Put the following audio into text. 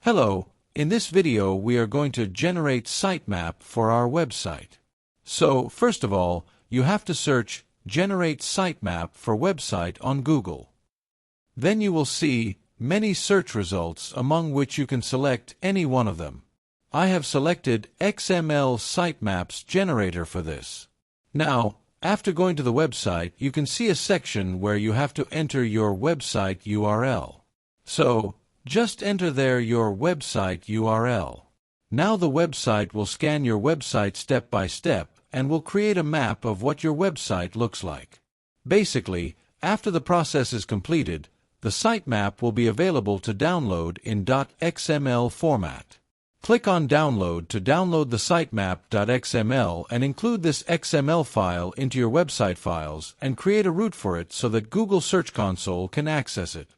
Hello, in this video we are going to generate sitemap for our website. So, first of all, you have to search Generate Sitemap for Website on Google. Then you will see many search results among which you can select any one of them. I have selected XML Sitemaps Generator for this. Now, after going to the website, you can see a section where you have to enter your website URL. So, just enter there your website URL. Now the website will scan your website step by step and will create a map of what your website looks like. Basically, after the process is completed, the sitemap will be available to download in .xml format. Click on Download to download the sitemap.xml and include this XML file into your website files and create a route for it so that Google Search Console can access it.